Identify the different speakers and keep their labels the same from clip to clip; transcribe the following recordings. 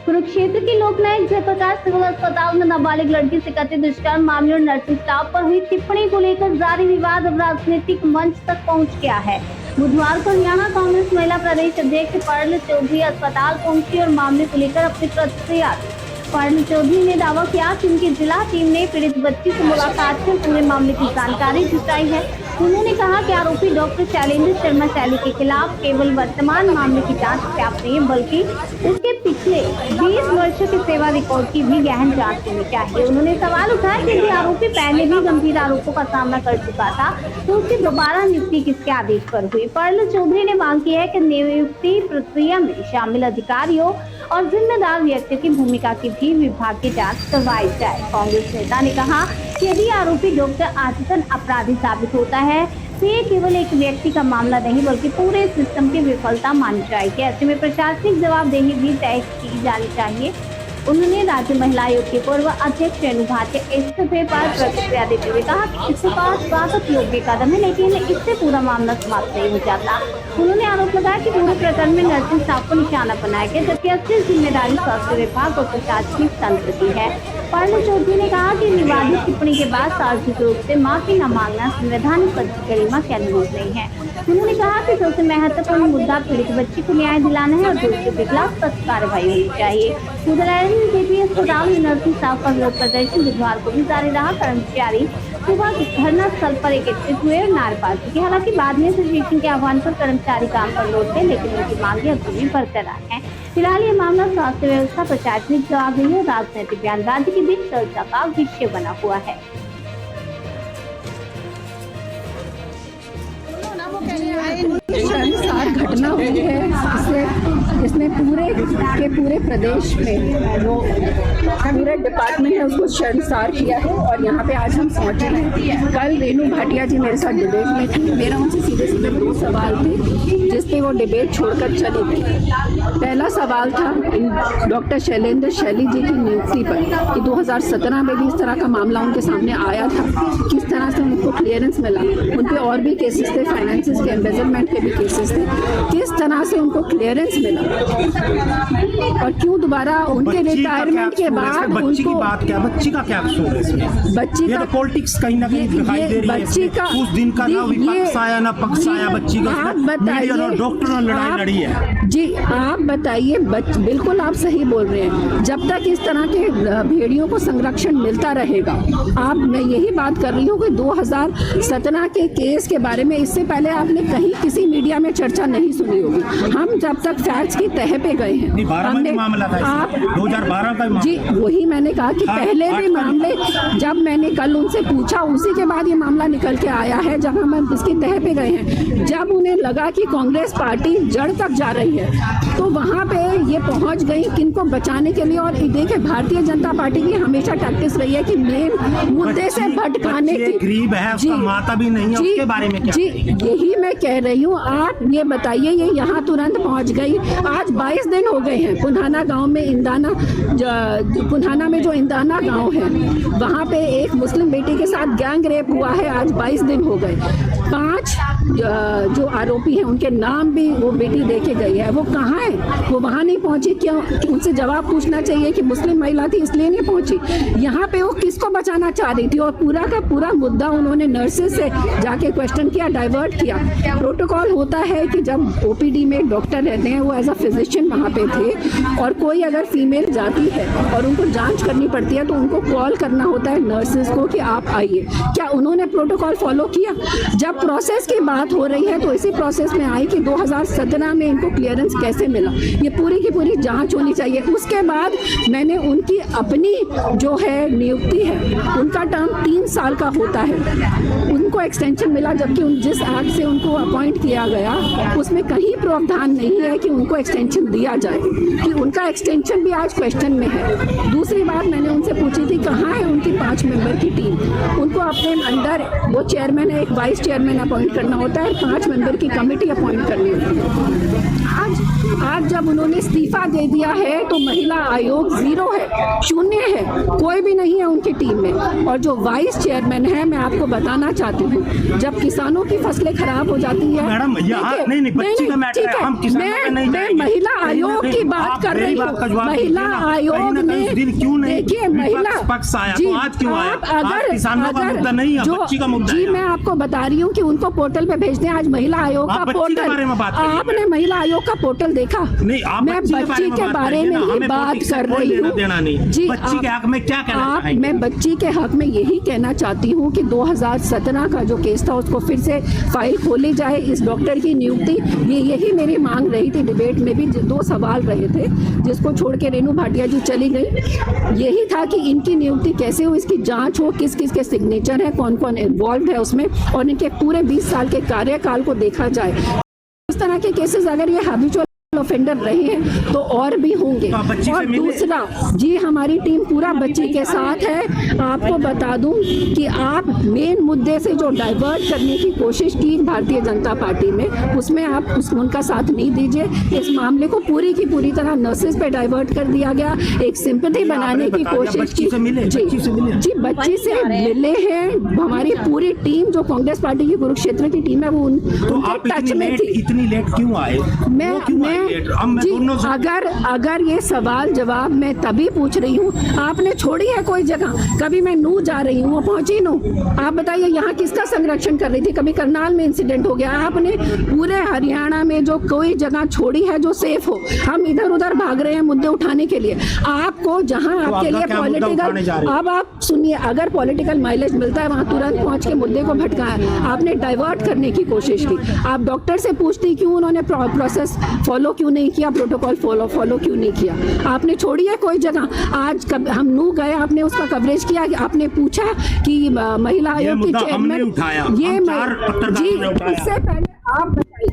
Speaker 1: कुरुक्षेत्र की लोकनायक जयप्रकाश सिविल अस्पताल में नाबालिग लड़की से कथित दुष्कर्म मामले और नर्सिंग स्टाफ पर हुई टिप्पणी को लेकर जारी विवाद अब राजनीतिक मंच तक पहुंच गया है। बुधवार को हरियाणा कांग्रेस महिला प्रदेश अध्यक्ष पर्ल चौधरी अस्पताल पहुंची और मामले को लेकर अपनी प्रतिक्रिया दी। पर्ल चौधरी ने दावा किया कि उनकी जिला टीम ने पीड़ित बच्ची से मुलाकात कर पूरे मामले की जानकारी जुटाई है। उन्होंने कहा कि आरोपी डॉक्टर शैलेंद्र शर्मा शैली के खिलाफ केवल वर्तमान मामले की जांच पर्याप्त नहीं है, बल्कि उसके पिछले 20 वर्षों की सेवा रिकॉर्ड की भी गहन जांच होनी चाहिए। उन्होंने सवाल उठाया कि यदि आरोपी पहले भी गंभीर आरोपों का सामना कर चुका था तो उसकी दोबारा नियुक्ति किसके आदेश पर हुई। पर्ल चौधरी ने मांग की है कि नियुक्ति प्रक्रिया में शामिल अधिकारियों और जिम्मेदार व्यक्ति की भूमिका की भी विभाग की जांच करवाई जाए। कांग्रेस नेता ने कहा कि यदि आरोपी डॉक्टर आजीवन अपराधी साबित होता है तो ये केवल एक व्यक्ति का मामला नहीं बल्कि पूरे सिस्टम की विफलता मानी जाएगी। ऐसे में प्रशासनिक जवाबदेही भी तय की जानी चाहिए। उन्होंने राज्य महिला आयोग के पूर्व अध्यक्ष रेणु भाटिया इस्तीफे पर प्रतिक्रिया देते हुए कहा कि इस्तीफा स्वागत योग्य कदम है, लेकिन इससे पूरा मामला समाप्त नहीं हो जाता। उन्होंने आरोप लगाया कि पूरे प्रकरण में नर्सिंग स्टाफ को निशाना बनाया गया, जबकि असली जिम्मेदारी स्वास्थ्य विभाग और प्रशासनिक तंत्र की है। पर्ल चौधरी ने कहा कि विवादित टिप्पणी के बाद सार्वजनिक रूप से माफी न मांगना संवैधानिक गरिमा के अनुरूप नहीं है। उन्होंने कहा कि सबसे महत्वपूर्ण मुद्दा पीड़ित बच्ची को न्याय दिलाना है और दोषियों के खिलाफ सख्त कार्रवाई होनी चाहिए। जेपी अस्पताल में नर्सिंग स्टाफ का विरोध प्रदर्शन बुधवार को भी जारी रहा। कर्मचारी सुबह धरना स्थल पर एकत्रित हुए और नारेबाजी की। हालांकि बाद में प्रशासन के आह्वान पर कर्मचारी काम पर लौटे, लेकिन उनकी मांगे अभी भी बरकरार है। फिलहाल ये मामला स्वास्थ्य व्यवस्था, प्रशासनिक जवाबदेही और राजनीतिक बयानबाजी के बीच चर्चा का विषय बना हुआ है।
Speaker 2: घटना हुई है इसमें पूरे प्रदेश में वो पूरे डिपार्टमेंट ने उसको शर्मसार किया है और यहाँ पे आज हम पहुँचे हैं। कल रेणु भाटिया जी मेरे साथ डिबेट में थी। मेरा उनसे सीधे दो सवाल थे जिसपे वो डिबेट छोड़कर चली गई। पहला सवाल था डॉक्टर शैलेंद्र शैली जी की नियुक्ति पर कि 2017 में भी इस तरह का मामला उनके सामने आया था, किस तरह से उनको क्लियरेंस मिला। उन पे और भी केसेस थे, फाइनेंसेस के, एम्बेजलमेंट के भी केसेस थे, किस तरह से उनको क्लियरेंस मिला और क्यों दोबारा उनके रिटायरमेंट के बाद
Speaker 3: बच्ची की बात क्या, बच्ची का क्या कसूर है इसमें?
Speaker 2: बच्ची का
Speaker 3: पॉलिटिक्स कहीं ना कहीं दिखाई दे रही है।
Speaker 2: बच्ची का
Speaker 3: उस दिन का ना विपक्ष आया ना पक्ष आया, बच्ची का बताइए, डॉक्टर ने लड़ाई लड़ी है।
Speaker 2: जी आप बताइए, बिल्कुल आप सही बोल रहे हैं। जब तक इस तरह के भेड़ियों को संरक्षण मिलता रहेगा, आप मैं यही बात कर रही हूँ कि 2017 के केस के बारे में इससे पहले आपने कहीं किसी मीडिया में चर्चा नहीं सुनी होगी। हम जब तक फैक्ट्स की तह पे गए हैं, हमने
Speaker 3: 2012 का
Speaker 2: जी वही मैंने कहा कि पहले भी मामले, जब मैंने कल उनसे पूछा उसी के बाद ये मामला निकल के आया है, जब हम इसकी तह पे गए हैं। जब उन्हें लगा कि कांग्रेस पार्टी जड़ तक जा रही है तो वहाँ पे ये पहुँच गई किनको बचाने के लिए। और देखिए भारतीय जनता पार्टी की हमेशा टैक्टिस रही है कि मेन मुद्दे से भटकाने की।
Speaker 3: गरीब है, उसका माता भी नहीं है, उसके बारे में क्या?
Speaker 2: जी यही मैं कह रही हूँ। आप ये बताइए, ये यहाँ तुरंत पहुँच गई। आज 22 दिन हो गए हैं पुन्हाना गांव में, पुन्हाना में जो इंदाना गांव है वहाँ पे एक मुस्लिम बेटी के साथ गैंग रेप हुआ है। आज 22 दिन हो गए। 5 जो आरोपी हैं उनके नाम भी वो बेटी देके गई है। वो कहाँ है? वो वहाँ नहीं पहुँची। क्यों? उनसे जवाब पूछना चाहिए कि मुस्लिम महिला थी इसलिए नहीं पहुँची। यहाँ पे वो किसको बचाना चाह रही थी? और पूरा का पूरा मुद्दा उन्होंने नर्सेज से जाके क्वेश्चन किया, डाइवर्ट किया। प्रोटोकॉल होता है कि जब ओपीडी में डॉक्टर रहते हैं, वो एज अ फिजिशियन वहाँ पे थे, और कोई अगर फीमेल जाती है और उनको जांच करनी पड़ती है तो उनको कॉल करना होता है नर्सेज को कि आप आइए। क्या उन्होंने प्रोटोकॉल फॉलो किया? जब प्रोसेस की बात हो रही है तो इसी प्रोसेस में आई कि 2017 में इनको क्लियरेंस कैसे मिला, ये पूरी की पूरी जांच होनी चाहिए। उसके बाद मैंने उनकी अपनी जो है नियुक्ति है, उनका टर्म 3 साल का होता है, उनको एक्सटेंशन मिला, जबकि जिस एक्ट से उनको अपॉइंट किया गया उसमें कहीं प्रावधान नहीं है कि उनको एक्सटेंशन दिया जाए, कि उनका एक्सटेंशन भी आज क्वेश्चन में है। दूसरी बात मैंने उनसे पूछी थी कहाँ है उनकी 5 मेंबर की टीम। उनको अपने अंदर वो चेयरमैन है, एक वाइस चेयरमैन अपॉइंट करना होता है, 5 मेंबर की कमेटी अपॉइंट करनी होती है। आज आज जब उन्होंने इस्तीफा दे दिया है तो महिला आयोग 0 है, 0 है, कोई भी नहीं है उनकी टीम में। और जो वाइस चेयरमैन है, मैं आपको बताना चाहती हूँ, जब किसानों की फसलें खराब हो जाती है,
Speaker 3: मैडम यहाँ नहीं बच्ची का मैटर है, हम किसानों पे नहीं
Speaker 2: मैं महिला आयोग की बात कर रही हूँ। महिला आयोग ने
Speaker 3: क्यों नहीं,
Speaker 2: देखिए महिला
Speaker 3: पक्ष आया तो आज क्यों आया?
Speaker 2: अगर
Speaker 3: किसानों का मुद्दा नहीं है, बच्ची का मुद्दा है।
Speaker 2: जी मैं आपको बता रही हूँ कि उनको पोर्टल पे भेज दें। आज महिला आयोग का पोर्टल, आपने महिला आयोग का पोर्टल देखा?
Speaker 3: नहीं, आप
Speaker 2: मैं बच्ची के बारे में ही बात कर रही हूँ जी।
Speaker 3: बच्ची के हक में क्या कहना चाहेंगे?
Speaker 2: मैं बच्ची के हक में यही कहना चाहती हूँ कि 2017 का जो केस था उसको फिर से फाइल खोली जाए, इस डॉक्टर की नियुक्ति, यही मेरी मांग रही थी। डिबेट में भी 2 सवाल रहे थे, जिसको छोड़ के रेणु भाटिया जी चली गई। यही था कि इनकी नियुक्ति कैसे हो, इसकी जांच हो, किस किस के सिग्नेचर है, कौन कौन इन्वॉल्व है उसमें, और इनके पूरे 20 साल के कार्यकाल को देखा जाए। इस तरह के केसेस अगर ये हैबिचुअल ऑफेंडर रहे हैं तो और भी होंगे। और दूसरा जी, हमारी टीम पूरा बच्ची के साथ है। आपको बता दूं कि आप मेन मुद्दे से जो डाइवर्ट करने की कोशिश की भारतीय जनता पार्टी में, उसमें आप उनका साथ नहीं दीजिए। इस मामले को पूरी की पूरी तरह नर्सेज पे डाइवर्ट कर दिया गया, एक सिंपैथी बनाने की कोशिश की। जी बच्ची से मिले हैं, हमारी पूरी टीम जो कांग्रेस पार्टी की कुरुक्षेत्र की टीम है वो उनके टच में थी।
Speaker 3: इतनी लेट क्यों आए?
Speaker 2: मैं जी अगर ये सवाल जवाब मैं तभी पूछ रही हूँ, आपने छोड़ी है कोई जगह? कभी मैं नू जा रही हूँ, वो पहुंची नू, आप बताइए यहाँ किसका संरक्षण कर रही थी? कभी करनाल में इंसिडेंट हो गया, आपने पूरे हरियाणा में जो कोई जगह छोड़ी है जो सेफ हो? हम इधर उधर भाग रहे हैं मुद्दे उठाने के लिए। आपको जहाँ आपके लिए पॉलिटिकल, अब आप सुनिए, अगर पॉलिटिकल माइलेज मिलता है वहाँ तुरंत पहुँच के मुद्दे को भटकाया। आपने डाइवर्ट करने की कोशिश की। आप डॉक्टर से पूछती क्यों उन्होंने प्रोसेस फॉलो क्यों नहीं किया, प्रोटोकॉल फॉलो क्यों नहीं किया? आपने छोड़ी है कोई जगह? आज हम नू गए, आपने उसका कवरेज किया, आपने पूछा कि महिला आयोग की चेयरमैन ये जी, इससे पहले आप बताइए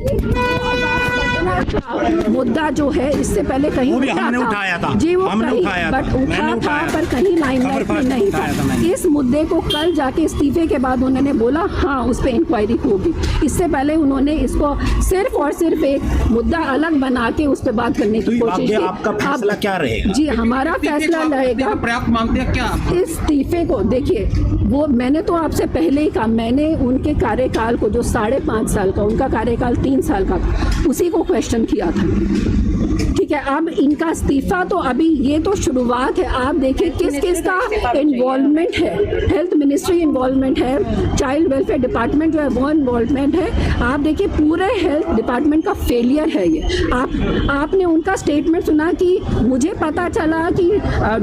Speaker 2: मुद्दा जो है इससे पहले कहीं
Speaker 3: उठाया था
Speaker 2: जी, वो कहीं बट उठा था पर कहीं लाइमलाइट में नहीं था। इस मुद्दे को कल जाके इस्तीफे के बाद उन्होंने बोला हाँ उस पर इंक्वायरी होगी। इससे पहले उन्होंने इसको सिर्फ और सिर्फ एक मुद्दा अलग बना के उस पर बात करने की कोशिश की।
Speaker 3: आपका फैसला क्या रहेगा?
Speaker 2: जी हमारा फैसला रहेगा,
Speaker 4: पर्याप्त मानते हैं क्या
Speaker 2: इस्तीफे को? देखिए वो मैंने तो आपसे पहले ही कहा, मैंने उनके कार्यकाल को जो 5.5 साल का, उनका कार्यकाल 3 साल का, उसी को क्वेश्चन किया था। ठीक है, अब इनका इस्तीफा तो अभी ये तो शुरुआत है। आप देखिए किस किस का इन्वॉल्वमेंट है, हेल्थ मिनिस्ट्री इन्वॉल्वमेंट है, चाइल्ड वेलफेयर डिपार्टमेंट जो है वो इन्वॉल्वमेंट है। आप देखिए पूरे हेल्थ डिपार्टमेंट का फेलियर है ये। आपने उनका स्टेटमेंट सुना कि मुझे पता चला कि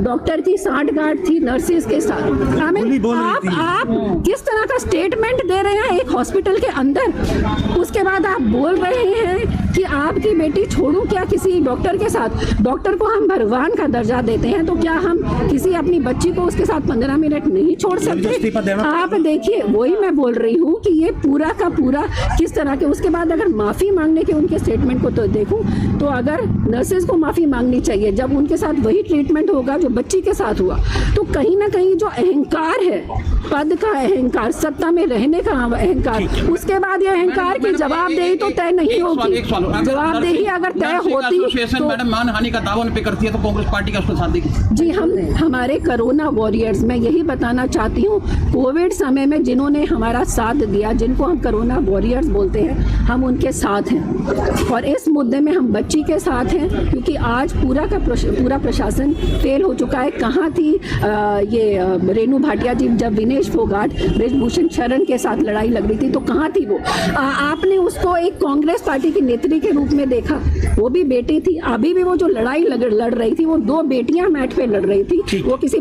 Speaker 2: डॉक्टर की सांठगांठ थी नर्सिस के साथ। आप किस तरह का स्टेटमेंट दे रहे हैं एक हॉस्पिटल के अंदर? उसके बाद आप बोल रहे हैं कि आपकी बेटी छोड़ूं क्या किसी डॉक्टर के साथ? डॉक्टर को हम भगवान का दर्जा देते हैं, तो क्या हम किसी अपनी बच्ची को उसके साथ 15 मिनट नहीं छोड़ सकते? आप देखिए, वही मैं बोल रही हूँ कि ये पूरा का पूरा किस तरह के। उसके बाद अगर माफी मांगने के उनके स्टेटमेंट को तो देखूं, तो अगर नर्सेज को माफी मांगनी चाहिए जब उनके साथ वही ट्रीटमेंट होगा जो बच्ची के साथ हुआ, तो कहीं ना कहीं जो अहंकार है, पद का अहंकार, सत्ता में रहने का अहंकार, उसके बाद ये अहंकार की जवाबदेही तो तय नहीं होगी। जवाबदेही अगर तय होती तो
Speaker 4: मैडम मानहानि का दावा पे करती है तो कांग्रेस पार्टी का उसको साथ देगी।
Speaker 2: जी हमारे कोरोना वॉरियर्स, मैं यही बताना चाहती हूँ, कोविड समय में जिन्होंने हमारा साथ दिया, जिनको हम कोरोना वॉरियर्स बोलते हैं, हम उनके साथ हैं। और इस मुद्दे में हम बच्ची के साथ हैं, क्योंकि आज पूरा का पूरा प्रशासन फेल हो चुका है। कहाँ थी ये रेणु भाटिया जी जब विनेश फोगाट, ब्रिजभूषण शरण के साथ लड़ाई लग रही थी, तो कहाँ थी वो? आपने उसको एक कांग्रेस पार्टी की नेत्री के रूप में देखा, वो भी बेटी थी। अभी भी वो जो लड़ाई लड़ रही थी, वो 2 बेटियां मैट पे लड़ रही थी, वो किसी